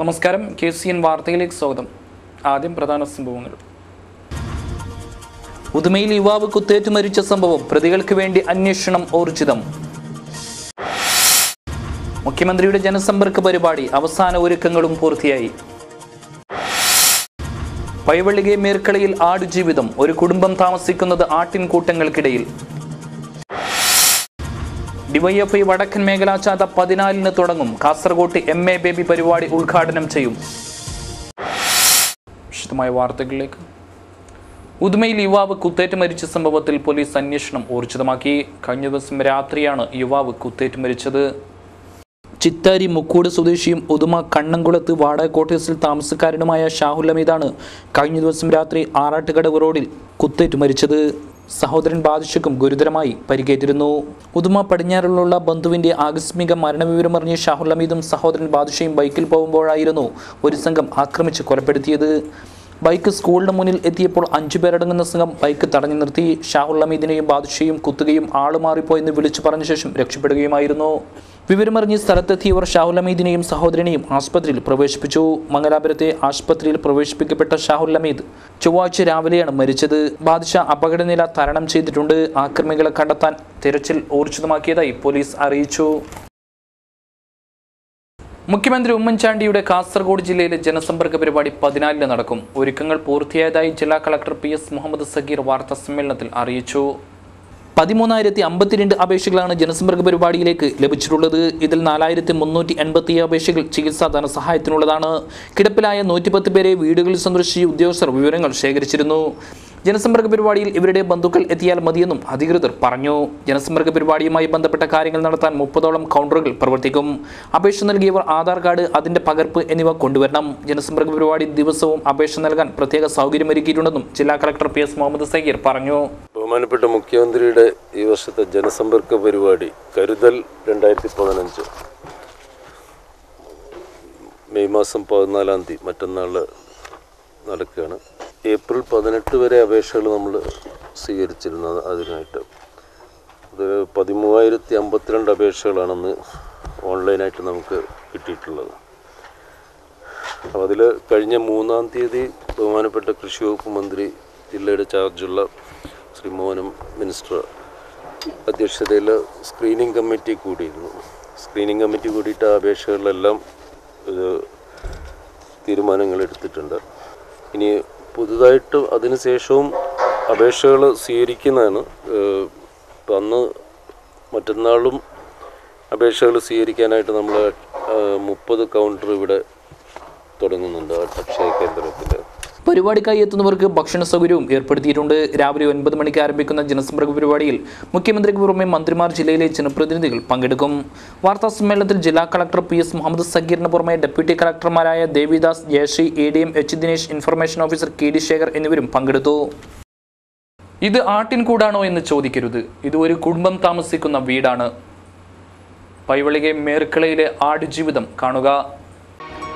നമസ്കാരം, KCN വാർത്തയിലേക്ക് സ്വാഗതം. ആദ്യം പ്രധാന സംഭവങ്ങൾ. ഉദുമയിൽ യുവാവ് കുത്തേറ്റ് മരിച്ച സംഭവം, പ്രതികൾക്ക് വേണ്ടി അന്വേഷണം ഊർജിതം. മുഖ്യമന്ത്രിയുടെ ജനസമ്പർക്ക പരിപാടി അവസാന ഒരുക്കങ്ങളും പൂർത്തിയായി. പൈവള്ളികെ മേർക്കളയിൽ ആടുജീവിതം, ഒരു കുടുംബം താമസിക്കുന്നത് ആട്ടിൻകൂട്ടങ്ങൾക്കിടയിൽ. ഡിവൈഎഫ്ഐ വടക്കൻ മേഖലാ ജാഥ 14-ന് തുടങ്ങും. കാസർകോട്ട് MA ബേബി പരിപാടി ഉദ്ഘാടനം ചെയ്യും. വിശദമായ വാർത്തകളിലേക്ക്. ഉദുമയിൽ യുവാവ് കുത്തേറ്റ് മരിച്ച സംഭവത്തിൽ പോലീസ് അന്വേഷണം ഊർജിതമാക്കി. കഴിഞ്ഞ ദിവസം രാത്രിയാണ് യുവാവ് കുത്തേറ്റ് മരിച്ചത്. ചിത്താരി മുക്കൂട് സ്വദേശിയും ഉദുമ കണ്ണംകുളത്ത് വാടക ക്വാർട്ടേഴ്സിൽ താമസക്കാരനുമായ ഷാഹുൽ ഹമീദാണ് കഴിഞ്ഞ ദിവസം രാത്രി ആറാട്ടുകടവ് റോഡിൽ കുത്തേറ്റ് മരിച്ചത്. സഹോദരൻ ബാദിഷയ്ക്കും ഗുരുതരമായി പരിക്കേറ്റിരുന്നു. ഉദുമ പടിഞ്ഞാറിലുള്ള ബന്ധുവിന്റെ ആകസ്മിക മരണവിവരമറിഞ്ഞ് ഷാഹുൽ ഹമീദും സഹോദരൻ ബാദിഷയും ബൈക്കിൽ പോകുമ്പോഴായിരുന്നു ഒരു സംഘം ആക്രമിച്ച് കൊലപ്പെടുത്തിയത്. ബൈക്ക് സ്കൂളിന് മുന്നിൽ എത്തിയപ്പോൾ 5 പേരടങ്ങുന്ന സംഘം ബൈക്ക് തടഞ്ഞു നിർത്തി. ഷാഹുൽ ഹമീദിനെയും ബാദിഷയും കുത്തുകയും ആളുമാറിപ്പോയെന്ന് വിളിച്ചു പറഞ്ഞ ശേഷം രക്ഷപ്പെടുകയുമായിരുന്നു. വിവരമറിഞ്ഞ് സ്ഥലത്തെത്തിയവർ ഷാഹുൽ ഹമീദിനെയും സഹോദരനെയും ആശുപത്രിയിൽ പ്രവേശിപ്പിച്ചു. മംഗലാപുരത്തെ ആശുപത്രിയിൽ പ്രവേശിപ്പിക്കപ്പെട്ട ഷാഹുൽ ഹമീദ് ചൊവ്വാഴ്ച രാവിലെയാണ് മരിച്ചത്. ബാദിഷ അപകടനില തരണം ചെയ്തിട്ടുണ്ട്. ആക്രമികളെ കണ്ടെത്താൻ തിരച്ചിൽ ഊർജിതമാക്കിയതായി പോലീസ് അറിയിച്ചു. മുഖ്യമന്ത്രി ഉമ്മൻചാണ്ടിയുടെ കാസർഗോഡ് ജില്ലയിലെ ജനസമ്പർക്ക പരിപാടി 14-ന് നടക്കും. ഒരുക്കങ്ങൾ പൂർത്തിയായതായി ജില്ലാ കളക്ടർ PS മുഹമ്മദ് സഗീർ വാർത്താ സമ്മേളനത്തിൽ അറിയിച്ചു. 13,052 അപേക്ഷകളാണ് ജനസമ്പർക്ക പരിപാടിയിലേക്ക് ലഭിച്ചിട്ടുള്ളത്. ഇതിൽ 4,387 അപേക്ഷകൾ ചികിത്സാ ധനസഹായത്തിനുള്ളതാണ്. കിടപ്പിലായ 110 പേരെ വീടുകളിൽ സന്ദർശിച്ച് ഉദ്യോഗസ്ഥർ വിവരങ്ങൾ ശേഖരിച്ചിരുന്നു. ജനസമ്പർക്ക പരിപാടിയിൽ ഇവരുടെ ബന്ധുക്കൾ എത്തിയാൽ മതിയെന്നും അധികൃതർ പറഞ്ഞു. ജനസമ്പർക്ക പരിപാടിയുമായി ബന്ധപ്പെട്ട കാര്യങ്ങൾ നടത്താൻ 30ഓളം കൗണ്ടറുകൾ പ്രവർത്തിക്കും. അപേക്ഷ നൽകിയവർ ആധാർ കാർഡ്, അതിന്റെ പകർപ്പ് എന്നിവ കൊണ്ടുവരണം. ജനസമ്പർക്ക പരിപാടി ദിവസവും അപേക്ഷ നൽകാൻ പ്രത്യേക സൗകര്യമൊരുക്കിയിട്ടുണ്ടെന്നും ജില്ലാ കളക്ടർ PS മുഹമ്മദ് സഗീർ പറഞ്ഞു. ബഹുമാനപ്പെട്ട മുഖ്യമന്ത്രിയുടെ ഈ വർഷത്തെ ജനസമ്പർക്ക പരിപാടി കരുതൽ 2015 മെയ് മാസം 14-ാം തീയതി മറ്റന്നാൾ നടക്കുകയാണ്. ഏപ്രിൽ 18 വരെ അപേക്ഷകൾ നമ്മൾ സ്വീകരിച്ചിരുന്നത്. അതിനായിട്ട് അത് 13,052 അപേക്ഷകളാണെന്ന് ഓൺലൈനായിട്ട് നമുക്ക് കിട്ടിയിട്ടുള്ളത്. അപ്പോൾ അതിൽ കഴിഞ്ഞ 3-ാം തീയതി ബഹുമാനപ്പെട്ട കൃഷി വകുപ്പ് മന്ത്രി, ജില്ലയുടെ ചാർജുള്ള ശ്രീ മോഹനം മിനിസ്റ്റർ അധ്യക്ഷതയിൽ സ്ക്രീനിങ് കമ്മിറ്റി കൂടിയിരുന്നു. സ്ക്രീനിങ് കമ്മിറ്റി കൂടിയിട്ട് ആ അപേക്ഷകളിലെല്ലാം തീരുമാനങ്ങൾ എടുത്തിട്ടുണ്ട്. ഇനി പുതുതായിട്ട് അതിനുശേഷവും അപേക്ഷകൾ സ്വീകരിക്കുന്നതാണ്. ഇപ്പം അന്ന് മറ്റന്നാളും അപേക്ഷകൾ സ്വീകരിക്കാനായിട്ട് നമ്മൾ 30 കൗണ്ടർ ഇവിടെ തുടങ്ങുന്നുണ്ട് അക്ഷയ കേന്ദ്രത്തിൽ. പരിപാടിക്കായി എത്തുന്നവർക്ക് ഭക്ഷണ സൗകര്യവും ഏർപ്പെടുത്തിയിട്ടുണ്ട്. രാവിലെ 9 മണിക്ക് ആരംഭിക്കുന്ന ജനസമ്പർക്ക പരിപാടിയിൽ മുഖ്യമന്ത്രിക്ക് പുറമെ മന്ത്രിമാർ, ജില്ലയിലെ ജനപ്രതിനിധികൾ പങ്കെടുക്കും. വാർത്താ സമ്മേളനത്തിൽ ജില്ലാ കളക്ടർ PS മുഹമ്മദ് സഗീറിന് പുറമെ ഡെപ്യൂട്ടി കളക്ടർമാരായ Devidas, Jayashree, ADM H Dinesh, information officer KD Shekhar എന്നിവരും പങ്കെടുത്തു. ഇത് ആട്ടിൻകൂടാണോ എന്ന് ചോദിക്കരുത്, ഇത് ഒരു കുടുംബം താമസിക്കുന്ന വീടാണ്. പൈവള്ളികെ മേർക്കളയിലെ ആടുജീവിതം കാണുക.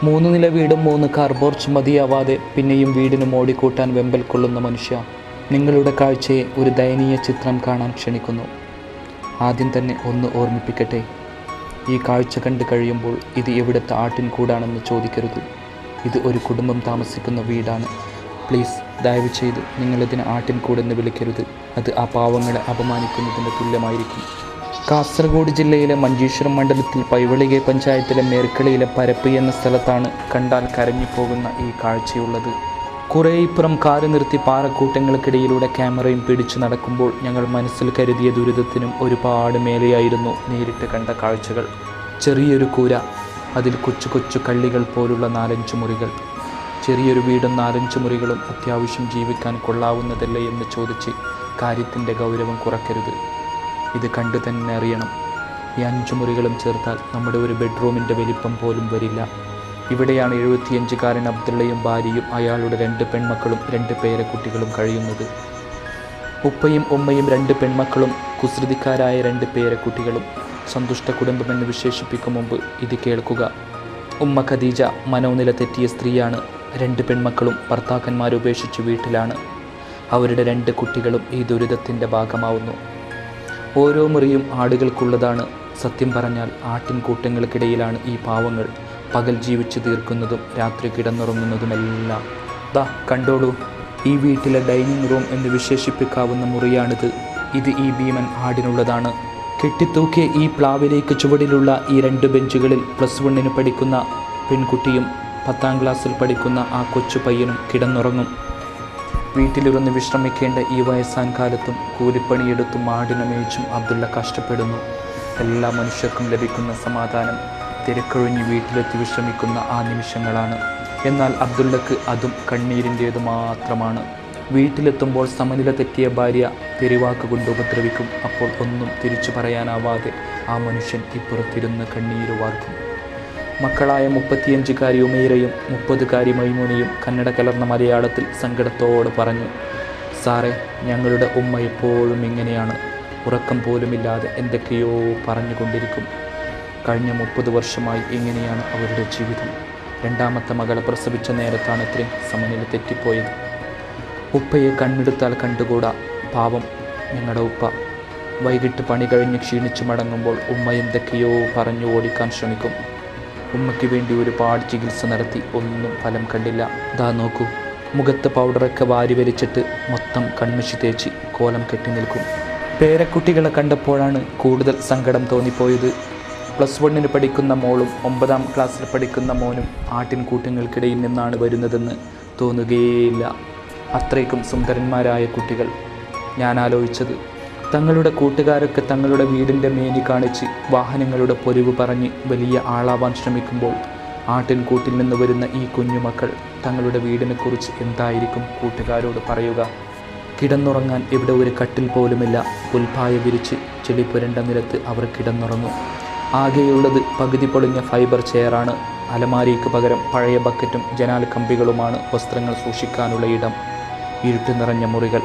3 നില വീടും 3 കാർ പോർച്ച് മതിയാവാതെ പിന്നെയും വീടിന് മോടിക്കൂട്ടാൻ വെമ്പൽ കൊള്ളുന്ന മനുഷ്യ, നിങ്ങളുടെ കാഴ്ചയെ ഒരു ദയനീയ ചിത്രം കാണാൻ ക്ഷണിക്കുന്നു. ആദ്യം തന്നെ ഒന്ന് ഓർമ്മിപ്പിക്കട്ടെ, ഈ കാഴ്ച കണ്ടു കഴിയുമ്പോൾ ഇത് എവിടുത്തെ ആട്ടിൻകൂടാണെന്ന് ചോദിക്കരുത്, ഇത് ഒരു കുടുംബം താമസിക്കുന്ന വീടാണ്. പ്ലീസ്, ദയവ് ചെയ്ത് നിങ്ങളിതിനെ ആട്ടിൻകൂടെന്ന് വിളിക്കരുത്. അത് ആ പാവങ്ങളെ അപമാനിക്കുന്നതിന് തുല്യമായിരിക്കും. കാസർഗോഡ് ജില്ലയിലെ മഞ്ചേശ്വരം മണ്ഡലത്തിൽ പൈവള്ളികെ പഞ്ചായത്തിലെ മേർക്കളയിലെ പരപ്പ് എന്ന സ്ഥലത്താണ് കണ്ടാൽ കരഞ്ഞുപോകുന്ന ഈ കാഴ്ചയുള്ളത്. കുറേ ഇപ്പുറം കാറ് നിർത്തി പാറക്കൂട്ടങ്ങൾക്കിടയിലൂടെ ക്യാമറയും പിടിച്ചു നടക്കുമ്പോൾ ഞങ്ങൾ മനസ്സിൽ കരുതിയ ദുരിതത്തിനും ഒരുപാട് മേലെയായിരുന്നു നേരിട്ട് കണ്ട കാഴ്ചകൾ. ചെറിയൊരു കൂര, അതിൽ കൊച്ചു കൊച്ചു കള്ളികൾ പോലുള്ള 4-5 മുറികൾ. ചെറിയൊരു വീടും 4-5 മുറികളും അത്യാവശ്യം ജീവിക്കാൻ കൊള്ളാവുന്നതല്ലേ എന്ന് ചോദിച്ച് കാര്യത്തിൻ്റെ ഗൗരവം കുറയ്ക്കരുത്. ഇത് കണ്ടു തന്നെ അറിയണം. ഈ 5 മുറികളും ചേർത്താൽ നമ്മുടെ ഒരു ബെഡ്റൂമിൻ്റെ വലിപ്പം പോലും വരില്ല. ഇവിടെയാണ് 75-കാരൻ അബ്ദുള്ളയും ഭാര്യയും അയാളുടെ 2 പെൺമക്കളും 2 പേരക്കുട്ടികളും കഴിയുന്നത്. ഉപ്പയും ഉമ്മയും 2 പെൺമക്കളും കുസൃതിക്കാരായ 2 പേരക്കുട്ടികളും. സന്തുഷ്ട കുടുംബമെന്ന് വിശേഷിപ്പിക്കും മുമ്പ് ഇത് കേൾക്കുക. ഉമ്മ ഖദീജ മനോനില തെറ്റിയ സ്ത്രീയാണ്. 2 പെൺമക്കളും ഭർത്താക്കന്മാരെ ഉപേക്ഷിച്ച് വീട്ടിലാണ്. അവരുടെ 2 കുട്ടികളും ഈ ദുരിതത്തിൻ്റെ ഭാഗമാവുന്നു. ഓരോ മുറിയും ആടുകൾക്കുള്ളതാണ്. സത്യം പറഞ്ഞാൽ ആട്ടിൻകൂട്ടങ്ങൾക്കിടയിലാണ് ഈ പാവങ്ങൾ. പകൽ ജീവിച്ചു തീർക്കുന്നതും രാത്രി കിടന്നുറങ്ങുന്നതുമെല്ലാം. ദാ കണ്ടോളൂ, ഈ വീട്ടിലെ ഡൈനിങ് റൂം എന്ന് വിശേഷിപ്പിക്കാവുന്ന മുറിയാണിത്. ഇത് ഈ ഭീമൻ ആടിനുള്ളതാണ്. കെട്ടിത്തൂക്കിയ ഈ പ്ലാവിലേക്ക് ചുവടിലുള്ള ഈ 2 ബെഞ്ചുകളിൽ +1 പഠിക്കുന്ന പെൺകുട്ടിയും 10ാം ക്ലാസ്സിൽ പഠിക്കുന്ന ആ കൊച്ചു പയ്യനും കിടന്നുറങ്ങും. വീട്ടിലിരുന്ന് വിശ്രമിക്കേണ്ട ഈ വയസ്സാൻ കാലത്തും കൂലിപ്പണിയെടുത്തും ആടിനെ മേയിച്ചും അബ്ദുള്ള കഷ്ടപ്പെടുന്നു. എല്ലാ മനുഷ്യർക്കും ലഭിക്കുന്ന സമാധാനം തിരക്കൊഴിഞ്ഞ് വീട്ടിലെത്തി വിശ്രമിക്കുന്ന ആ നിമിഷങ്ങളാണ്. എന്നാൽ അബ്ദുള്ളക്ക് അതും കണ്ണീരിൻ്റേത് മാത്രമാണ്. വീട്ടിലെത്തുമ്പോൾ സമനില തെറ്റിയ ഭാര്യ പെരുവാക്ക് കൊണ്ട് ഉപദ്രവിക്കും. അപ്പോൾ ഒന്നും തിരിച്ചു പറയാനാവാതെ ആ മനുഷ്യൻ ഇപ്പുറത്തിരുന്ന് കണ്ണീര് വാർക്കും. മക്കളായ 35-കാരി ഉമൈറയും 30-കാരി മൈമൂനയും കന്നഡ കലർന്ന മലയാളത്തിൽ സങ്കടത്തോടെ പറഞ്ഞു, സാറേ, ഞങ്ങളുടെ ഉമ്മ എപ്പോഴും ഇങ്ങനെയാണ്. ഉറക്കം പോലുമില്ലാതെ എന്തൊക്കെയോ പറഞ്ഞുകൊണ്ടിരിക്കും. കഴിഞ്ഞ 30 വർഷമായി ഇങ്ങനെയാണ് അവരുടെ ജീവിതം. 2ാമത്തെ മകളെ പ്രസവിച്ച നേരത്താണ് ഇത്രയും സമനില തെറ്റിപ്പോയത്. ഉപ്പയെ കണ്ണെടുത്താൽ കണ്ടുകൂടാ. പാവം ഞങ്ങളുടെ ഉപ്പ. വൈകിട്ട് പണി കഴിഞ്ഞ് ക്ഷീണിച്ച് മടങ്ങുമ്പോൾ ഉമ്മ എന്തൊക്കെയോ പറഞ്ഞു ഓടിക്കാൻ ശ്രമിക്കും. ഉമ്മയ്ക്ക് വേണ്ടി ഒരുപാട് ചികിത്സ നടത്തി, ഒന്നും ഫലം കണ്ടില്ല. ദാ നോക്കൂ, മുഖത്ത് പൗഡറൊക്കെ വാരി വലിച്ചിട്ട് മൊത്തം കൺമഷി തേച്ച് കോലം കെട്ടി നിൽക്കും. പേരക്കുട്ടികളെ കണ്ടപ്പോഴാണ് കൂടുതൽ സങ്കടം തോന്നിപ്പോയത്. +1 പഠിക്കുന്ന മോളും 9ാം ക്ലാസ്സിൽ പഠിക്കുന്ന മോനും ആട്ടിൻകൂട്ടങ്ങൾക്കിടയിൽ നിന്നാണ് വരുന്നതെന്ന് തോന്നുകയേയില്ല. അത്രയ്ക്കും സുന്ദരന്മാരായ കുട്ടികൾ. ഞാൻ ആലോചിച്ചത്, തങ്ങളുടെ കൂട്ടുകാരൊക്കെ തങ്ങളുടെ വീടിൻ്റെ മേനി കാണിച്ച് വാഹനങ്ങളുടെ പൊരിവ് പറഞ്ഞ് വലിയ ആളാവാൻ ശ്രമിക്കുമ്പോൾ ആട്ടിൻകൂട്ടിൽ നിന്ന് വരുന്ന ഈ കുഞ്ഞുമക്കൾ തങ്ങളുടെ വീടിനെക്കുറിച്ച് എന്തായിരിക്കും കൂട്ടുകാരോട് പറയുക? കിടന്നുറങ്ങാൻ ഇവിടെ ഒരു കട്ടിൽ പോലുമില്ല. പുൽപ്പായ വിരിച്ച് ചെളി പുരണ്ട നിലത്ത് അവർ കിടന്നുറങ്ങും. ആകെയുള്ളത് പകുതി പൊളിഞ്ഞ ഫൈബർ ചെയറാണ്. അലമാരിക്ക് പകരം പഴയ ബക്കറ്റും ജനാൽ കമ്പികളുമാണ് വസ്ത്രങ്ങൾ സൂക്ഷിക്കാനുള്ള ഇടം. ഇരുട്ട് നിറഞ്ഞ മുറികൾ.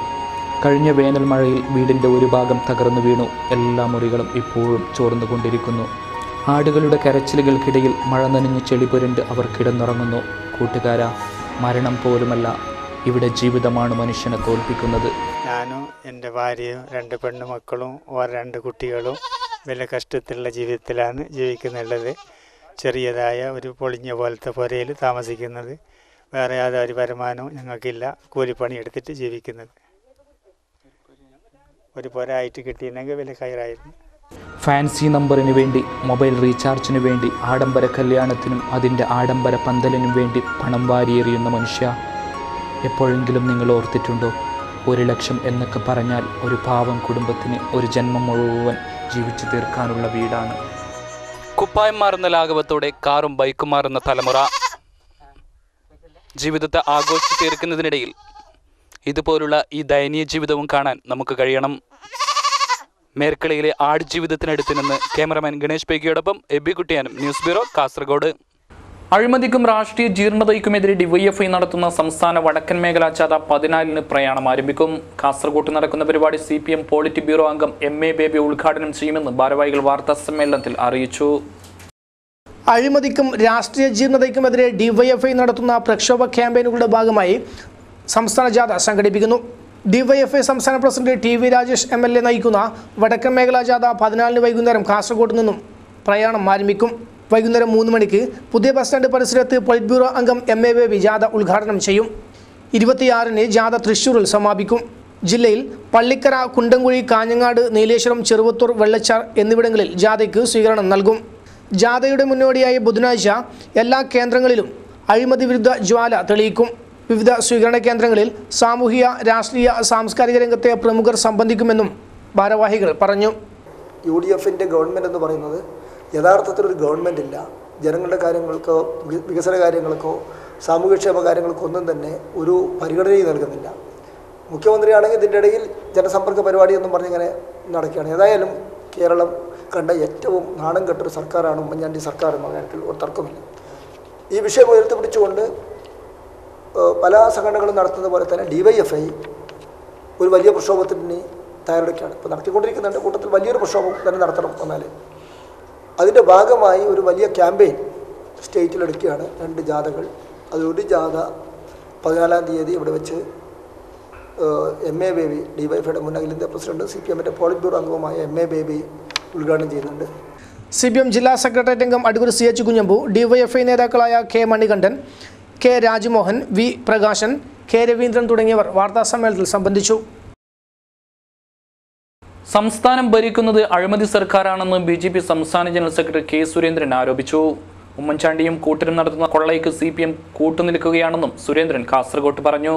കഴിഞ്ഞ വേനൽ മഴയിൽ വീടിൻ്റെ ഒരു ഭാഗം തകർന്നു വീണു. എല്ലാ മുറികളും ഇപ്പോഴും ചോർന്നുകൊണ്ടിരിക്കുന്നു. ആടുകളുടെ കരച്ചിലുകൾക്കിടയിൽ മഴ നനഞ്ഞ് ചെളി പുരണ്ട് അവർ കിടന്നുറങ്ങുന്നു. കൂട്ടുകാരാ, മരണം പോലുമല്ല, ഇവിടെ ജീവിതമാണ് മനുഷ്യനെ തോൽപ്പിക്കുന്നത്. ഞാനും എൻ്റെ ഭാര്യയും 2 പെണ്ണുമക്കളും 2 കുട്ടികളും വലിയ കഷ്ടത്തിലുള്ള ജീവിതത്തിലാണ് ജീവിക്കുന്നുള്ളത്. ചെറിയതായ ഒരു പൊളിഞ്ഞ പോലത്തെ പുരയിൽ താമസിക്കുന്നത്. വേറെ യാതൊരു വരുമാനവും ഞങ്ങൾക്കില്ല. കൂലിപ്പണി എടുത്തിട്ട് ജീവിക്കുന്നത്. ഒരു പുര ആയിട്ട് കിട്ടിയിരുന്നെങ്കിൽ വലിയ കയറായിരുന്നു. ഫാൻസി നമ്പറിന് വേണ്ടി, മൊബൈൽ റീചാർജിന് വേണ്ടി, ആഡംബര കല്യാണത്തിനും അതിൻ്റെ ആഡംബര പന്തലിനും വേണ്ടി പണം വാരിയെറിയുന്ന മനുഷ്യ, എപ്പോഴെങ്കിലും നിങ്ങൾ ഓർത്തിട്ടുണ്ടോ? 1 ലക്ഷം എന്നൊക്കെ പറഞ്ഞാൽ ഒരു പാവം കുടുംബത്തിന് ഒരു ജന്മം മുഴുവൻ ജീവിച്ചു തീർക്കാനുള്ള വീടാണ്. കുപ്പായം മാറുന്ന ലാഘവത്തോടെ കാറും ബൈക്കും മാറുന്ന തലമുറ. ജീവിതത്തെ ആഘോഷിച്ചു തീർക്കുന്നതിനിടയിൽ ഇതുപോലുള്ള ഈ ദയനീയ ജീവിതവും കാണാൻ നമുക്ക് കഴിയണം. മേർക്കളയിലെ ആടുജീവിതത്തിനടുത്ത് നിന്ന് ക്യാമറമാൻ ഗണേഷ് പേക്കിയോടൊപ്പം എബി കുട്ടിയാനും, ന്യൂസ് ബ്യൂറോ, കാസർഗോഡ്. അഴിമതിക്കും രാഷ്ട്രീയ ജീർണതയ്ക്കുമെതിരെ ഡിവൈഎഫ്ഐ നടത്തുന്ന സംസ്ഥാന വടക്കൻ മേഖലാ ജാഥ 14-ന് പ്രയാണം ആരംഭിക്കും. കാസർഗോട്ട് നടക്കുന്ന പരിപാടി CPM പോളിറ്റ് ബ്യൂറോ അംഗം MA ബേബി ഉദ്ഘാടനം ചെയ്യുമെന്ന് ഭാരവാഹികൾ വാർത്താ സമ്മേളനത്തിൽ അറിയിച്ചു. അഴിമതിക്കും രാഷ്ട്രീയ ജീർണതയ്ക്കുമെതിരെ ഡിവൈഎഫ്ഐ നടത്തുന്ന പ്രക്ഷോഭ ക്യാമ്പയിനുകളുടെ ഭാഗമായി സംസ്ഥാന ജാഥ സംഘടിപ്പിക്കുന്നു. ഡിവൈഎഫ്ഐ സംസ്ഥാന പ്രസിഡന്റ് TV രാജേഷ് MLA നയിക്കുന്ന വടക്കൻ മേഖലാ ജാഥ 14-ന് വൈകുന്നേരം കാസർഗോഡ് നിന്നും പ്രയാണം ആരംഭിക്കും. വൈകുന്നേരം 3 മണിക്ക് പുതിയ ബസ് സ്റ്റാൻഡ് പരിസരത്ത് പോളിറ്റ് ബ്യൂറോ അംഗം MA ബേബി ജാഥ ഉദ്ഘാടനം ചെയ്യും. 26-ന് ജാഥ തൃശ്ശൂരിൽ സമാപിക്കും. ജില്ലയിൽ പള്ളിക്കര, കുണ്ടംകുഴി, കാഞ്ഞങ്ങാട്, നീലേശ്വരം, ചെറുവത്തൂർ, വെള്ളച്ചാർ എന്നിവിടങ്ങളിൽ ജാഥയ്ക്ക് സ്വീകരണം നൽകും. ജാഥയുടെ മുന്നോടിയായി ബുധനാഴ്ച എല്ലാ കേന്ദ്രങ്ങളിലും അഴിമതി വിരുദ്ധ ജ്വാല തെളിയിക്കും. വിവിധ സ്വീകരണ കേന്ദ്രങ്ങളിൽ സാമൂഹിക, രാഷ്ട്രീയ, സാംസ്കാരിക രംഗത്തെ പ്രമുഖർ സംബന്ധിക്കുമെന്നും ഭാരവാഹികൾ പറഞ്ഞു. UDFിൻ്റെ ഗവൺമെൻറ് എന്ന് പറയുന്നത് യഥാർത്ഥത്തിലൊരു ഗവൺമെൻറ് ഇല്ല. ജനങ്ങളുടെ കാര്യങ്ങൾക്കോ വികസന കാര്യങ്ങൾക്കോ സാമൂഹ്യക്ഷേമ കാര്യങ്ങൾക്കോ ഒന്നും തന്നെ ഒരു പരിഗണനയും നൽകുന്നില്ല. മുഖ്യമന്ത്രിയാണെങ്കിൽ ഇതിൻ്റെ ഇടയിൽ ജനസമ്പർക്ക പരിപാടി എന്നും പറഞ്ഞിങ്ങനെ നടക്കുകയാണ്. ഏതായാലും കേരളം കണ്ട ഏറ്റവും നാണം കെട്ടൊരു സർക്കാരാണ് ഉമ്മൻചാണ്ടി സർക്കാർ എന്ന കാര്യത്തിൽ ഒരു തർക്കമില്ല. ഈ വിഷയം ഉയർത്തിപ്പിടിച്ചുകൊണ്ട് പല സംഘടനകളും നടത്തുന്ന പോലെ തന്നെ DYFI ഒരു വലിയ പ്രക്ഷോഭത്തിന് തയ്യാറെടുക്കുകയാണ്. ഇപ്പോൾ നടത്തിക്കൊണ്ടിരിക്കുന്നുണ്ട്. കൂട്ടത്തിൽ വലിയൊരു പ്രക്ഷോഭം തന്നെ നടത്തണം. എന്നാൽ അതിൻ്റെ ഭാഗമായി ഒരു വലിയ ക്യാമ്പയിൻ സ്റ്റേറ്റിലെടുക്കുകയാണ്. 2 ജാഥകൾ. അതിലൊരു ജാഥ 14-ാം തീയതി ഇവിടെ വെച്ച് MA ബേബി, DYFIയുടെ മുൻ അഖിലേന്ത്യാ പ്രസിഡന്റ്, CPMൻ്റെ പോളിറ്റ് ബ്യൂറോ അംഗവുമായ MA ബേബി ഉദ്ഘാടനം ചെയ്യുന്നുണ്ട്. CPM ജില്ലാ സെക്രട്ടേറിയറ്റ് അംഗം അഡ്വക്കേറ്റ് CH കുഞ്ഞമ്പു, DYFI നേതാക്കളായ K Manikandan, K Rajmohan, V Prakashan, K Raveendran തുടങ്ങിയവർ വാർത്താസമ്മേളനത്തിൽ സംബന്ധിച്ചു. സംസ്ഥാനം ഭരിക്കുന്നത് അഴിമതി സർക്കാരാണെന്ന് BJP സംസ്ഥാന ജനറൽ സെക്രട്ടറി K സുരേന്ദ്രൻ ആരോപിച്ചു. ഉമ്മൻചാണ്ടിയും കൂട്ടരും നടത്തുന്ന കൊള്ളയ്ക്ക് CPM കൂട്ടുനിൽക്കുകയാണെന്നും സുരേന്ദ്രൻ കാസർഗോഡ് പറഞ്ഞു.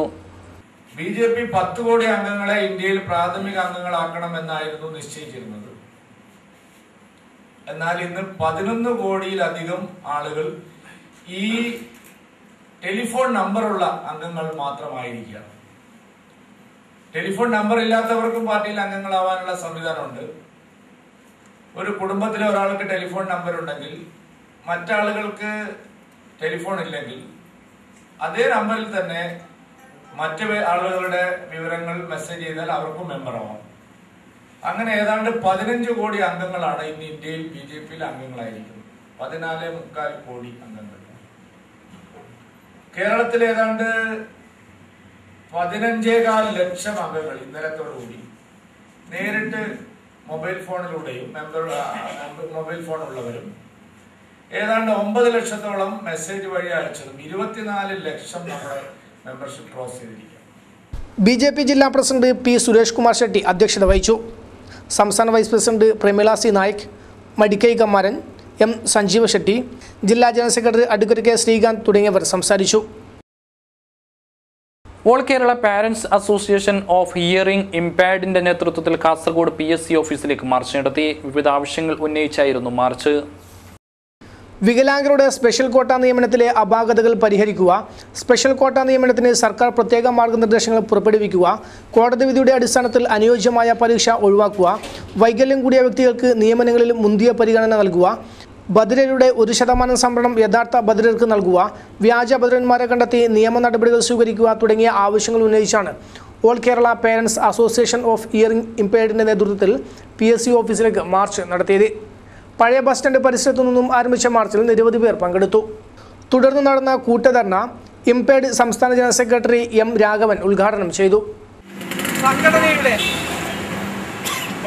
BJP 10 കോടി അംഗങ്ങളെ ഇന്ത്യയിൽ പ്രാഥമിക അംഗങ്ങളാക്കണമെന്നായിരുന്നു നിശ്ചയിച്ചിരുന്നത്. എന്നാൽ ഇന്ന് 11 കോടിയിലധികം ആളുകൾ ഈ ടെലിഫോൺ നമ്പറുള്ള അംഗങ്ങൾ മാത്രമായിരിക്കുകയാണ്. ടെലിഫോൺ നമ്പർ ഇല്ലാത്തവർക്കും പാർട്ടിയിൽ അംഗങ്ങളാവാനുള്ള സംവിധാനമുണ്ട്. ഒരു കുടുംബത്തിലെ ഒരാൾക്ക് ടെലിഫോൺ നമ്പർ ഉണ്ടെങ്കിൽ മറ്റാളുകൾക്ക് ടെലിഫോൺ ഇല്ലെങ്കിൽ അതേ നമ്പറിൽ തന്നെ മറ്റ് ആളുകളുടെ വിവരങ്ങൾ മെസ്സേജ് ചെയ്താൽ അവർക്കും മെമ്പർ ആവാം. അങ്ങനെ ഏതാണ്ട് 15 കോടി അംഗങ്ങളാണ് ഇന്ന് ഇന്ത്യയിൽ BJPയിൽ അംഗങ്ങളായിരിക്കുന്നത്. 14.25 കോടി അംഗങ്ങൾ. കേരളത്തിൽ ഏതാണ്ട് 15.25 ലക്ഷം അംഗങ്ങൾ ഇന്നലത്തോടുകൂടി നേരിട്ട് മൊബൈൽ ഫോണിലൂടെയും മൊബൈൽ ഫോൺ ഉള്ളവരും ഏതാണ്ട് 9 ലക്ഷത്തോളം മെസ്സേജ് വഴി അയച്ചതും 24 ലക്ഷം നമ്മുടെ മെമ്പർഷിപ്പ് ക്രോസ് ചെയ്തിരിക്കുക. BJP ജില്ലാ പ്രസിഡന്റ് P സുരേഷ് കുമാർ ഷെട്ടി അധ്യക്ഷത വഹിച്ചു. സംസ്ഥാന vice president Pramila C Naik, Madikai Kammaran, M Sanjeeva Shetty, ജില്ലാ general secretary advocate K Srikanth തുടങ്ങിയവർ സംസാരിച്ചു. All Kerala parents association of hearing ഇംപയർഡിന്റെ നേതൃത്വത്തിൽ കാസർഗോഡ് PSC ഓഫീസിലേക്ക് മാർച്ച് നടത്തി. വിവിധ ആവശ്യങ്ങൾ ഉന്നയിച്ചായിരുന്നു മാർച്ച്. വികലാംഗരുടെ സ്പെഷ്യൽ കോട്ട നിയമനത്തിലെ അപാകതകൾ പരിഹരിക്കുക, സ്പെഷ്യൽ കോട്ട നിയമനത്തിന് സർക്കാർ പ്രത്യേക മാർഗനിർദ്ദേശങ്ങൾ പുറപ്പെടുവിക്കുക, കോടതി വിധിയുടെ അടിസ്ഥാനത്തിൽ അനുയോജ്യമായ പരീക്ഷ ഒഴിവാക്കുക, വൈകല്യം കൂടിയ വ്യക്തികൾക്ക് നിയമനങ്ങളിൽ മുന്തിയ പരിഗണന നൽകുക, ബധിരരുടെ 1% സംവരണം യഥാർത്ഥ ബധിരർക്ക് നൽകുക, വ്യാജ ബധിരന്മാരെ കണ്ടെത്തി നിയമ നടപടികൾ സ്വീകരിക്കുക തുടങ്ങിയ ആവശ്യങ്ങൾ ഉന്നയിച്ചാണ് all Kerala parents association of hearing ഇംപയർഡിന്റെ നേതൃത്വത്തിൽ PSC ഓഫീസിലേക്ക് മാർച്ച് നടത്തിയത്. പഴയ ബസ് സ്റ്റാൻഡ് പരിസരത്തു നിന്നും ആരംഭിച്ച മാർച്ചിൽ നിരവധി പേർ പങ്കെടുത്തു. തുടർന്ന് നടന്ന കൂട്ടധർണ ഇംപയർഡ് സംസ്ഥാന ജനറൽ സെക്രട്ടറി M രാഘവൻ ഉദ്ഘാടനം ചെയ്തു. സംഘടനയുടെ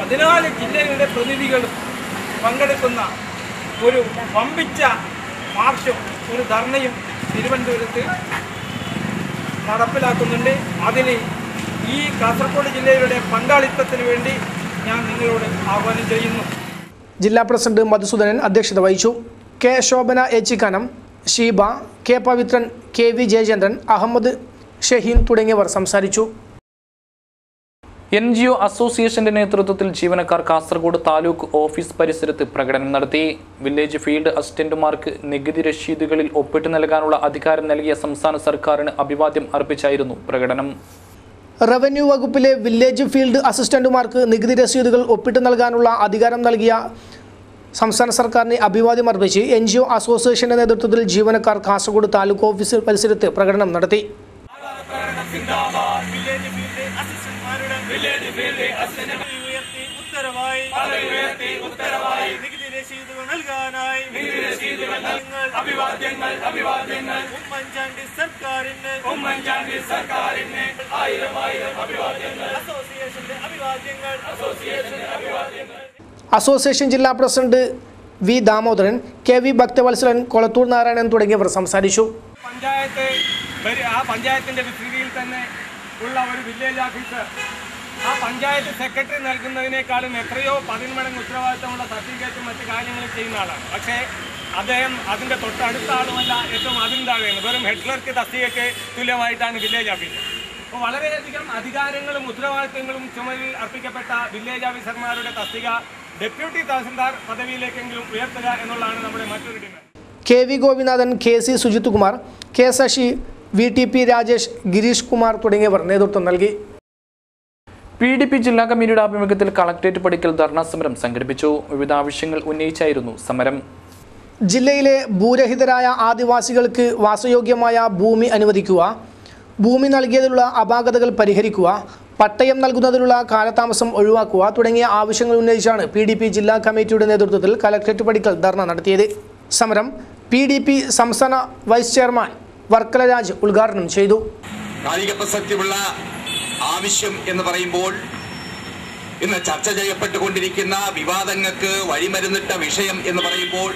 14 ജില്ലകളുടെ പ്രതിനിധികൾ പങ്കെടുക്കുന്ന ഒരു വമ്പിച്ച മാർച്ചും ഒരു ധർണയും തിരുവനന്തപുരത്ത് നടപ്പിലാക്കുന്നുണ്ട്. അതിന് ഈ കാസർഗോഡ് ജില്ലയുടെ പങ്കാളിത്തത്തിന് വേണ്ടി ഞാൻ നിങ്ങളോട് ആഹ്വാനം ചെയ്യുന്നു. ജില്ലാ പ്രസിഡന്റ് മധുസൂദനൻ അധ്യക്ഷത വഹിച്ചു. K Shobhana Echikkanam, Sheeba, K Pavithran, KV Jayachandran, Ahmed Shaheen തുടങ്ങിയവർ സംസാരിച്ചു. NGO അസോസിയേഷന്റെ നേതൃത്വത്തിൽ ജീവനക്കാർ കാസർഗോഡ് താലൂക്ക് ഓഫീസ് പരിസരത്ത് പ്രകടനം നടത്തി. വില്ലേജ് ഫീൽഡ് അസിസ്റ്റന്റുമാർക്ക് നികുതി രശീതുകളിൽ ഒപ്പിട്ട് നൽകാനുള്ള അധികാരം നൽകിയ സംസ്ഥാന സർക്കാരിന് അഭിവാദ്യം അർപ്പിച്ചായിരുന്നു പ്രകടനം. റവന്യൂ വകുപ്പിലെ വില്ലേജ് ഫീൽഡ് അസിസ്റ്റന്റുമാർക്ക് നികുതി രസീതുകൾ ഒപ്പിട്ട് നൽകാനുള്ള അധികാരം നൽകിയ സംസ്ഥാന സർക്കാരിന് അഭിവാദ്യം അർപ്പിച്ച് NGO അസോസിയേഷന്റെ നേതൃത്വത്തിൽ ജീവനക്കാർ കാസർഗോഡ് താലൂക്ക് ഓഫീസ് പരിസരത്ത് പ്രകടനം നടത്തി. അസോസിയേഷൻ ജില്ലാ president V Damodaran, KV Bhakthavalsalan, Kolathur Narayanan തുടങ്ങിയവർ സംസാരിച്ചു. പഞ്ചായത്തിന്റെ വിസ്തൃതിയിൽ തന്നെ ഉള്ള ഒരു വില്ലേജ് ഓഫീസർ ആ പഞ്ചായത്ത് സെക്രട്ടറി നൽകുന്നതിനേക്കാളും എത്രയോ 10 മടങ്ങ് ഉത്തരവാദിത്തമുള്ള സർട്ടിഫിക്കറ്റും മറ്റു കാര്യങ്ങളും ചെയ്യുന്ന ആളാണ്. പക്ഷേ അദ്ദേഹം അതിൻ്റെ തൊട്ടടുത്ത ആളുമല്ല, ഏറ്റവും അതിന് താഴെയാണ്. വെറും ഹെഡ് ക്ലർക്ക് തസ്തികയ്ക്ക് തുല്യമായിട്ടാണ് വില്ലേജ് ഓഫീസർ. അപ്പോൾ വളരെയധികം അധികാരങ്ങളും ഉത്തരവാദിത്തങ്ങളും ചുമലിൽ അർപ്പിക്കപ്പെട്ട വില്ലേജ് ഓഫീസർമാരുടെ തസ്തിക ഡെപ്യൂട്ടി തഹസിൽദാർ പദവിയിലേക്കെങ്കിലും ഉയർത്തുക എന്നുള്ളതാണ് നമ്മുടെ മറ്റൊരു demand. KV Gopinathan, KC Sujith Kumar, K Sasi, VTP Rajesh, Girish Kumar തുടങ്ങിയവർ നേതൃത്വം നൽകി. PDP ജില്ലാ കമ്മിറ്റിയുടെ ആഭിമുഖ്യത്തിൽ കളക്ടറേറ്റ് പടിക്കൽ ധർണാ സമരം സംഘടിപ്പിച്ചു. വിവിധ ആവശ്യങ്ങൾ ഉന്നയിച്ചായിരുന്നു സമരം. ജില്ലയിലെ ഭൂരഹിതരായ ആദിവാസികൾക്ക് വാസയോഗ്യമായ ഭൂമി അനുവദിക്കുക, ഭൂമി നൽകിയതിലുള്ള അപാകതകൾ പരിഹരിക്കുക, പട്ടയം നൽകുന്നതിലുള്ള കാലതാമസം ഒഴിവാക്കുക തുടങ്ങിയ ആവശ്യങ്ങൾ ഉന്നയിച്ചാണ് PDP ജില്ലാ കമ്മിറ്റിയുടെ നേതൃത്വത്തിൽ കളക്ടറേറ്റ് പടിക്കൽ ധർണ നടത്തിയത്. സമരം PDP സംസ്ഥാന വൈസ് ചെയർമാൻ വർക്കല രാജ് ഉദ്ഘാടനം ചെയ്തു. കാലിക പ്രസക്തിയുള്ള ആവശ്യം എന്ന് പറയുമ്പോൾ ഇന്ന് ചർച്ച ചെയ്യപ്പെട്ടുകൊണ്ടിരിക്കുന്ന വിവാദങ്ങൾക്ക് വഴിമരുന്നിട്ട വിഷയം എന്ന് പറയുമ്പോൾ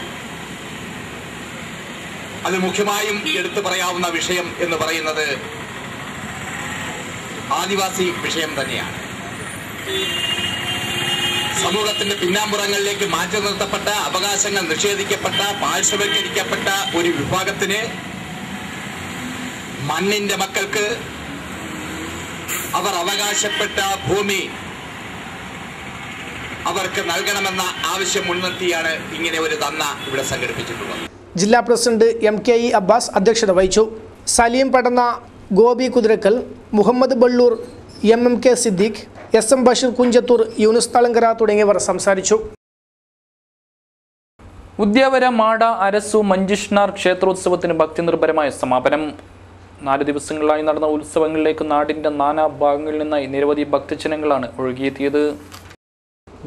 അത് മുഖ്യമായും എടുത്തു പറയാവുന്ന വിഷയം എന്ന് പറയുന്നത് ആദിവാസി വിഷയം തന്നെയാണ്. സമൂഹത്തിന്റെ പിന്നാമ്പുറങ്ങളിലേക്ക് മാറ്റി നിർത്തപ്പെട്ട, അവകാശങ്ങൾ നിഷേധിക്കപ്പെട്ട, പാർശ്വവൽക്കരിക്കപ്പെട്ട ഒരു വിഭാഗത്തിന് മണ്ണിന്റെ മക്കൾക്ക് അവർ അവകാശപ്പെട്ട ഭൂമി അവർക്ക് നൽകണമെന്ന ആവശ്യം മുൻനിർത്തിയാണ് ഇങ്ങനെ ഒരു ധർണ ഇവിടെ സംഘടിപ്പിച്ചിട്ടുള്ളത്. ജില്ലാ പ്രസിഡന്റ് MKE അബ്ബാസ് അധ്യക്ഷത വഹിച്ചു. സലീം പടന്ന, ഗോപി കുതിരക്കൽ, മുഹമ്മദ് ബള്ളൂർ, MMK സിദ്ദീഖ്, SM ബഷീർ കുഞ്ചത്തൂർ, യൂനുസ് തളങ്കര തുടങ്ങിയവർ സംസാരിച്ചു. ഉദ്യാവര മാട അരസു മഞ്ജുഷ്ണാർ ക്ഷേത്രോത്സവത്തിന് ഭക്തിനിർഭരമായ സമാപനം. 4 ദിവസങ്ങളായി നടന്ന ഉത്സവങ്ങളിലേക്ക് നാടിന്റെ നാനാ ഭാഗങ്ങളിൽ നിന്നായി നിരവധി ഭക്തജനങ്ങളാണ് ഒഴുകിയെത്തിയത്.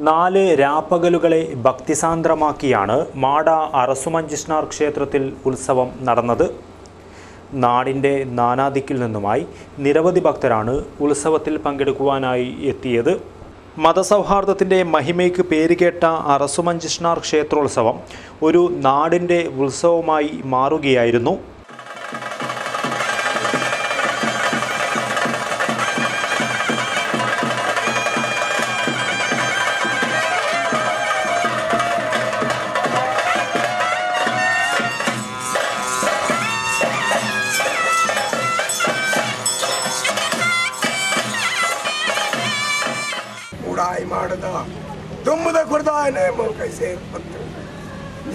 4 രാപ്പകലുകളെ ഭക്തിസാന്ദ്രമാക്കിയാണ് മാട അറസുമഞ്ജുഷ്ണാർ ക്ഷേത്രത്തിൽ ഉത്സവം നടന്നത്. നാടിൻ്റെ നാനാദിക്കിൽ നിന്നുമായി നിരവധി ഭക്തരാണ് ഉത്സവത്തിൽ പങ്കെടുക്കുവാനായി എത്തിയത്. മതസൗഹാർദ്ദത്തിൻ്റെ മഹിമയ്ക്ക് പേരുകേട്ട അറസുമഞ്ജുഷ്ണാർ ക്ഷേത്രോത്സവം ഒരു നാടിൻ്റെ ഉത്സവമായി മാറുകയായിരുന്നു.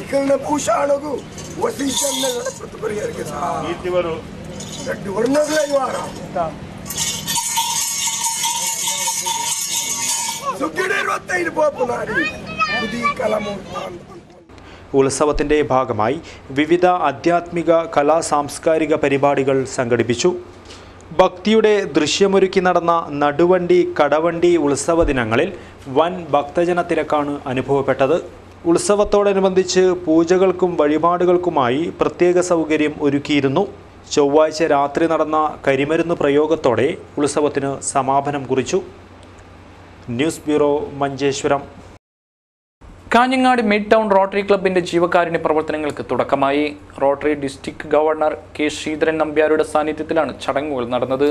निकलने पूछाणो को वसी चंद प्रति परिहर के साथ नीतिवरो डोरने के वारा सुगिडे रोते पोपुनारी बुद्धि कलमोर्पान. ഉത്സവത്തിൻ്റെ ഭാഗമായി വിവിധ ആധ്യാത്മിക കലാ സാംസ്കാരിക പരിപാടികൾ സംഘടിപ്പിച്ചു. ഭക്തിയുടെ ദൃശ്യമൊരുക്കി നടന്ന നടുവണ്ടി കടവണ്ടി ഉത്സവ ദിനങ്ങളിൽ വൻ ഭക്തജന തിരക്കാണ് അനുഭവപ്പെട്ടത്. ഉത്സവത്തോടനുബന്ധിച്ച് പൂജകൾക്കും വഴിപാടുകൾക്കുമായി പ്രത്യേക സൗകര്യം ഒരുക്കിയിരുന്നു. ചൊവ്വാഴ്ച രാത്രി നടന്ന കരിമരുന്ന് പ്രയോഗത്തോടെ ഉത്സവത്തിന് സമാപനം കുറിച്ചു. News bureau, Manjeshwaram. Kanhangad mid town rotary ക്ലബിന്റെ ജീവകാരുണ്യ പ്രവർത്തനങ്ങൾക്ക് തുടക്കമായി. Rotary district governor K Sreedharan നമ്പ്യാരുടെ സാന്നിധ്യത്തിലാണ് ചടങ്ങുകൾ നടന്നത്.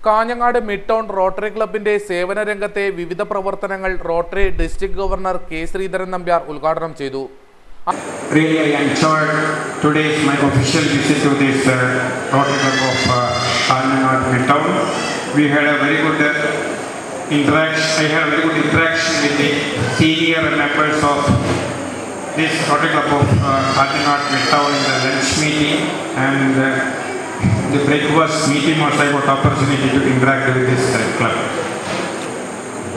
കാഞ്ഞങ്ങാട് മിഡ് ടൗൺ റോട്ടറി ക്ലബിന്റെ സേവന രംഗത്തെ വിവിധ പ്രവർത്തനങ്ങൾ rotary district governor K Sreedharan Nambiar ഉദ്ഘാടനം ചെയ്തു. Really, I enjoyed today's my official visit to this Rotary Club of Kaanyangad Midtown. We had a very good interaction. I had a very good interaction with the senior members of this Rotary Club of Kaanyangad Midtown in the lunch meeting and the breakfast meeting. Also, I got opportunity to interact with this club.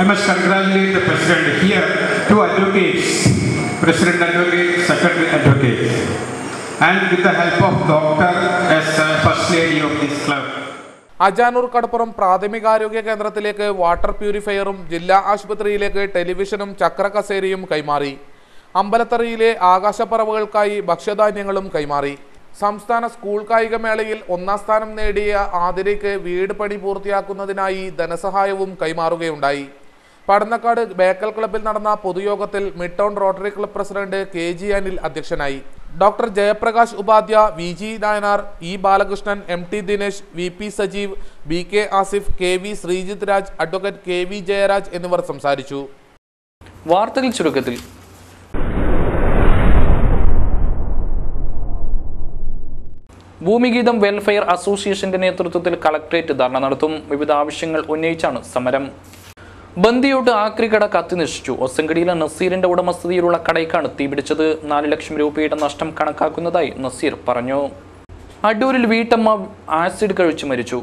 I must congratulate the president here, 2 advocates. President Advocate, Secretary Advocate, and with the help of Doctor as First Lady of this club. Ajanur കടപ്പുറം പ്രാഥമികാരോഗ്യ കേന്ദ്രത്തിലേക്ക് water പ്യൂരിഫയറും ജില്ലാ ആശുപത്രിയിലേക്ക് ടെലിവിഷനും ചക്ര കസേരയും കൈമാറി. അമ്പലത്തറയിലെ ആകാശപ്പറവുകൾക്കായി ഭക്ഷ്യധാന്യങ്ങളും കൈമാറി. സംസ്ഥാന school കായികമേളയിൽ 1ാം സ്ഥാനം നേടിയ ആതിരയ്ക്ക് വീട് പണി പൂർത്തിയാക്കുന്നതിനായി ധനസഹായവും കൈമാറുകയുണ്ടായി. പടന്നക്കാട് ബേക്കൽ ക്ലബ്ബിൽ നടന്ന പൊതുയോഗത്തിൽ mid town Rotary club president KG Anil അധ്യക്ഷനായി. Doctor Jayaprakash Upadhya, VG Nayanar, E Balakrishnan, MT Dinesh, VP Sajeev, BK Asif, KV Sreejith Raj, advocate KV Jayaraj എന്നിവർ സംസാരിച്ചു. വാർത്തകൾ ചുരുക്കത്തിൽ. ഭൂമിഗീതം വെൽഫെയർ അസോസിയേഷന്റെ നേതൃത്വത്തിൽ കളക്ടറേറ്റ് ധർണ നടത്തും. വിവിധ ആവശ്യങ്ങൾ ഉന്നയിച്ചാണ് സമരം. ബന്ദിയോട്ട് ആക്രിക്കട കത്തിനശിച്ചു. ഒസങ്കടിയിലെ നസീറിന്റെ ഉടമസ്ഥതയിലുള്ള കടയ്ക്കാണ് തീപിടിച്ചത്. 4 ലക്ഷം രൂപയുടെ നഷ്ടം കണക്കാക്കുന്നതായി നസീർ പറഞ്ഞു. അടൂരിൽ വീട്ടമ്മ ആസിഡ് കഴിച്ചു മരിച്ചു.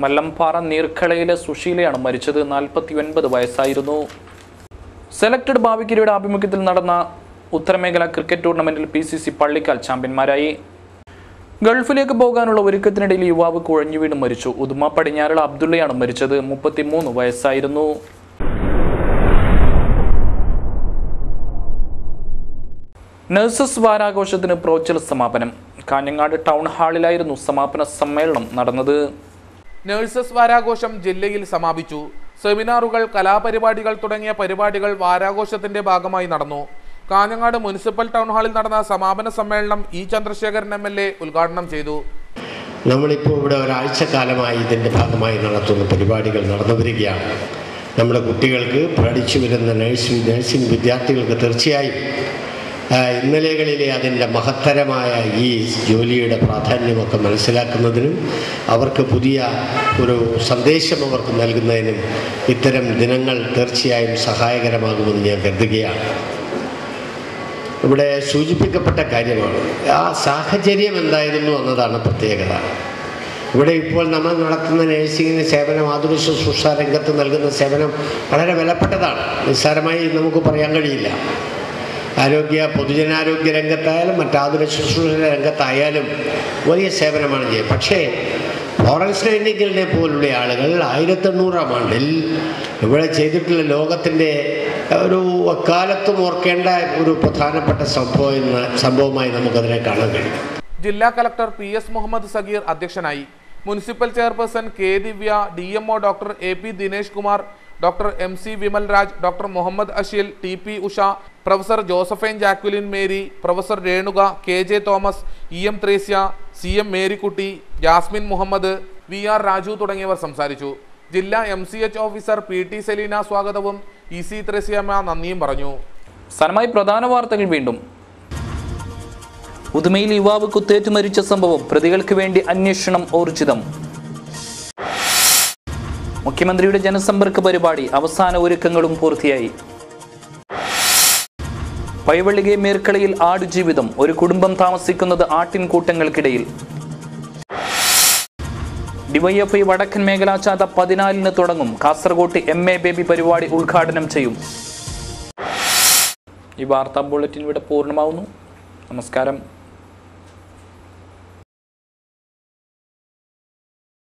മല്ലംപാറ നീർക്കളയിലെ സുശീലയാണ് മരിച്ചത്. 49 വയസ്സായിരുന്നു. സെലക്ടഡ് ഭാവിക്കിരിയുടെ ആഭിമുഖ്യത്തിൽ നടന്ന ഉത്തരമേഖല ക്രിക്കറ്റ് ടൂർണമെന്റിൽ PCC പള്ളിക്കാൽ ചാമ്പ്യന്മാരായി. ഗൾഫിലേക്ക് പോകാനുള്ള ഒരുക്കത്തിനിടയിൽ യുവാവ് കുഴഞ്ഞു വീണ് മരിച്ചു. ഉദുമ പടിഞ്ഞാറുള്ള അബ്ദുള്ളയാണ് മരിച്ചത്. 33 വയസ്സായിരുന്നു. നഴ്സസ് വാരാഘോഷത്തിന് പ്രോച്ചൽ സമാപനം. കാഞ്ഞങ്ങാട് ടൗൺ ഹാളിലായിരുന്നു സമാപന സമ്മേളനം നടന്നത്. നഴ്സസ് വാരാഘോഷം ജില്ലയിൽ സമാപിച്ചു. സെമിനാറുകൾ, കലാപരിപാടികൾ തുടങ്ങിയ പരിപാടികൾ വാരാഘോഷത്തിന്റെ ഭാഗമായി നടന്നു. കാഞ്ഞങ്ങാട് മുനിസിപ്പൽ ടൗൺ ഹാളിൽ നടന്ന സമാപന സമ്മേളനം ഇ ചന്ദ്രശേഖരൻ MLA ഉദ്ഘാടനം ചെയ്തു. നമ്മളിപ്പോൾ ഇവിടെ ഒരാഴ്ചക്കാലമായി ഇതിൻ്റെ ഭാഗമായി നടത്തുന്ന പരിപാടികൾ നടന്നു വരികയാണ്. നമ്മുടെ കുട്ടികൾക്ക് പഠിച്ചു വരുന്ന നഴ്സിംഗ് വിദ്യാർത്ഥികൾക്ക് തീർച്ചയായും ഇന്നലെകളിലെ അതിൻ്റെ മഹത്തരമായ ഈ ജോലിയുടെ പ്രാധാന്യമൊക്കെ മനസ്സിലാക്കുന്നതിനും അവർക്ക് പുതിയ ഒരു സന്ദേശം അവർക്ക് നൽകുന്നതിനും ഇത്തരം ദിനങ്ങൾ തീർച്ചയായും സഹായകരമാകുമെന്ന് ഞാൻ കരുതുകയാണ്. ഇവിടെ സൂചിപ്പിക്കപ്പെട്ട കാര്യമാണ് ആ സാഹചര്യം എന്തായിരുന്നു എന്നതാണ് പ്രത്യേകത. ഇവിടെ ഇപ്പോൾ നമ്മൾ നടത്തുന്ന നഴ്സിംഗിന് സേവനം, ആതുര ശുശ്രൂഷ രംഗത്ത് നൽകുന്ന സേവനം വളരെ വിലപ്പെട്ടതാണ്. നിസ്സാരമായി നമുക്ക് പറയാൻ കഴിയില്ല. പൊതുജനാരോഗ്യ രംഗത്തായാലും മറ്റാതുര ശുശ്രൂഷ രംഗത്തായാലും വലിയ സേവനമാണ് ചെയ്യുക. പക്ഷേ ഫ്ലോറൻസ് നൈറ്റിംഗേലിനെ പോലുള്ള ആളുകൾ 1800-ാം ആണ്ടിൽ ഇവിടെ ചെയ്തിട്ടുള്ള ലോകത്തിൻ്റെ ഒരു എക്കാലത്തും ഓർക്കേണ്ട ഒരു പ്രധാനപ്പെട്ട സംഭവമായി നമുക്കതിനെ കാണാൻ കഴിയും. ജില്ലാ കളക്ടർ PS മുഹമ്മദ് സഗീർ അധ്യക്ഷനായി. Municipal chairperson K Divya, DMO doctor AP Dinesh Kumar, doctor MC Vimal Raj, doctor Muhammad Asheel, TP Usha, professor Josephine Jacqueline Mary, professor Renuka, KJ Thomas, EM Thresya, CM Marykutty, Jasmine Muhammad, VR Raju തുടങ്ങിയവർ സംസാരിച്ചു. ജില്ലാ MCH ഓഫീസർ PT സെലീന സ്വാഗതവും EC ത്രേസ്യമ്മ നന്ദിയും പറഞ്ഞു. സനമായി പ്രധാന വാർത്തകൾ വീണ്ടും. ഉദുമയിൽ യുവാവ് കുത്തേറ്റ് മരിച്ച സംഭവം, പ്രതികൾക്ക് വേണ്ടി അന്വേഷണം ഊർജിതം. മുഖ്യമന്ത്രിയുടെ ജനസമ്പർക്ക പരിപാടി അവസാന ഒരുക്കങ്ങളും പൂർത്തിയായി. പൈവള്ളികെ മേർക്കളയിൽ ആടുജീവിതം, ഒരു കുടുംബം താമസിക്കുന്നത് ആട്ടിൻകൂട്ടങ്ങൾക്കിടയിൽ. ഡിവൈഎഫ്ഐ വടക്കൻ മേഖലാ ജാഥ 14-ന് തുടങ്ങും. കാസർഗോട്ട് MA ബേബി പരിപാടി ഉദ്ഘാടനം ചെയ്യും. ഈ വാർത്താ ബുള്ളറ്റിൻ ഇവിടെ പൂർണ്ണമാവുന്നു. നമസ്കാരം.